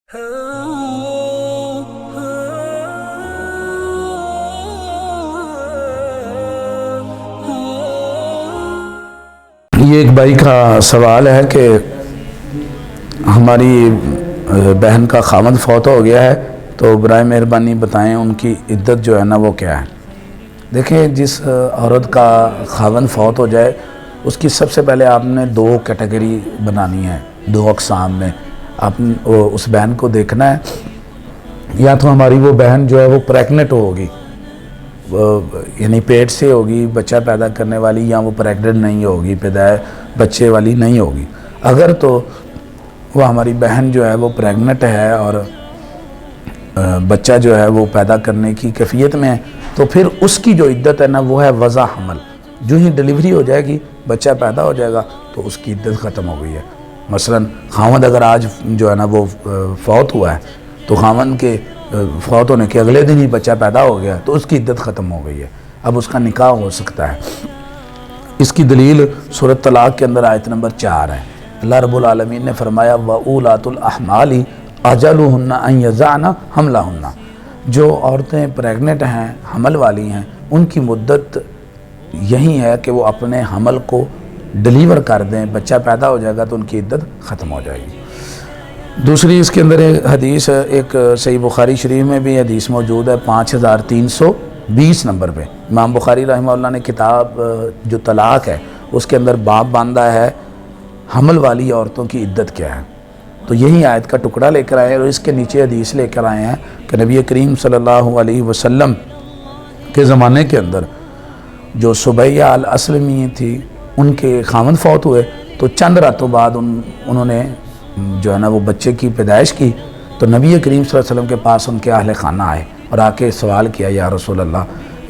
یہ ایک بھائی کا سوال ہے کہ ہماری بہن کا خاوند فوت ہو گیا ہے تو برائے مہربانی بتائیں ان کی عدت جو ہے نا وہ کیا ہے۔ دیکھیں، جس عورت کا خاوند فوت ہو جائے اس کی سب سے پہلے آپ نے دو کیٹیگری بنانی ہے، دو اقسام میں آپ اس بہن کو دیکھنا ہے۔ یا تو ہماری وہ بہن جو ہے وہ پریگننٹ ہوگی، یعنی پیٹ سے ہوگی، بچہ پیدا کرنے والی، یا وہ پریگننٹ نہیں ہوگی، بچے والی نہیں ہوگی۔ اگر تو وہ ہماری بہن جو ہے وہ پریگننٹ ہے اور بچہ جو ہے وہ پیدا کرنے کی کیفیت میں ہے تو پھر اس کی جو عدت ہے نا وہ ہے وضع حمل۔ جو ہی ڈلیوری ہو جائے گی، بچہ پیدا ہو جائے گا تو اس کی عدت ختم ہو گئی ہے۔ مثلا خاوند اگر آج جو ہے نا وہ فوت ہوا ہے تو خاوند کے فوت ہونے کے اگلے دن ہی بچہ پیدا ہو گیا تو اس کی عدت ختم ہو گئی ہے، اب اس کا نکاح ہو سکتا ہے۔ اس کی دلیل سورۃ طلاق کے اندر آیت نمبر 4 ہے۔ اللہ رب العالمین نے فرمایا وَأُولَاتُ الْأَحْمَالِ أَجَلُهُنَّ أَن يَضَعْنَ حَمْلَهُنَّ۔ جو عورتیں پریگننٹ ہیں، حمل والی ہیں، ان کی مدت یہی ہے کہ وہ اپنے حمل کو ڈلیور کر دیں، بچہ پیدا ہو جائے گا تو ان کی عدت ختم ہو جائے گی۔ دوسری اس کے اندر ایک حدیث، ایک صحیح بخاری شریف میں بھی حدیث موجود ہے 5320 نمبر پہ۔ امام بخاری رحمہ اللہ نے کتاب جو طلاق ہے اس کے اندر باب باندھا ہے حمل والی عورتوں کی عدت کیا ہے۔ تو یہی آیت کا ٹکڑا لے کر آئے اور اس کے نیچے حدیث لے کر آئے ہیں کہ نبی کریم صلی اللہ علیہ وسلم کے زمانے کے اندر جو سبیہ الاسلمی تھی، ان کے خاوند فوت ہوئے تو چند راتوں بعد انہوں نے جو ہے نا وہ بچے کی پیدائش کی تو نبی کریم صلی اللہ علیہ وسلم کے پاس ان کے اہل خانہ آئے اور آ کے سوال کیا، یا رسول اللہ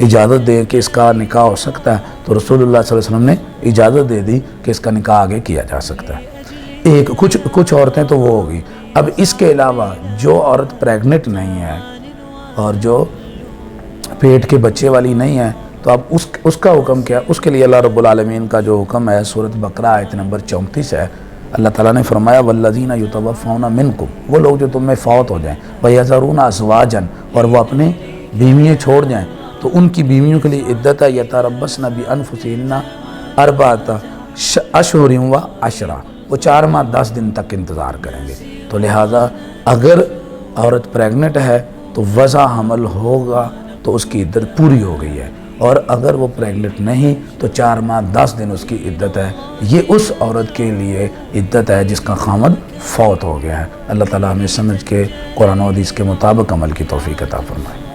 اجازت دیں کہ اس کا نکاح ہو سکتا ہے؟ تو رسول اللہ صلی اللہ علیہ وسلم نے اجازت دے دی کہ اس کا نکاح آگے کیا جا سکتا ہے۔ کچھ عورتیں تو وہ ہوگی۔ اب اس کے علاوہ جو عورت پریگننٹ نہیں ہے اور جو پیٹ کے بچے والی نہیں ہے تو اب اس کا حکم کیا؟ اس کے لیے اللہ رب العالمین کا جو حکم ہے سورۃ بقرہ آیت نمبر 34 ہے۔ اللہ تعالیٰ نے فرمایا والذین یتوفون منکم، وہ لوگ جو تم میں فوت ہو جائیں، ویذرون ازواجا، اور وہ اپنے بیویاں چھوڑ جائیں تو ان کی بیویوں کے لیے عدت ہے یتربصن بانفسہن اربعۃ اشہر و عشرہ، وہ 4 ماہ 10 دن تک انتظار کریں گے۔ تو لہٰذا اگر عورت پریگننٹ ہے تو وضع حمل ہوگا تو اس کی عدت پوری ہو گئی ہے، اور اگر وہ پریگننٹ نہیں تو 4 ماہ 10 دن اس کی عدت ہے۔ یہ اس عورت کے لیے عدت ہے جس کا خاوند فوت ہو گیا ہے۔ اللہ تعالیٰ ہمیں سمجھ کے قرآن و حدیث کے مطابق عمل کی توفیق عطا فرمائے۔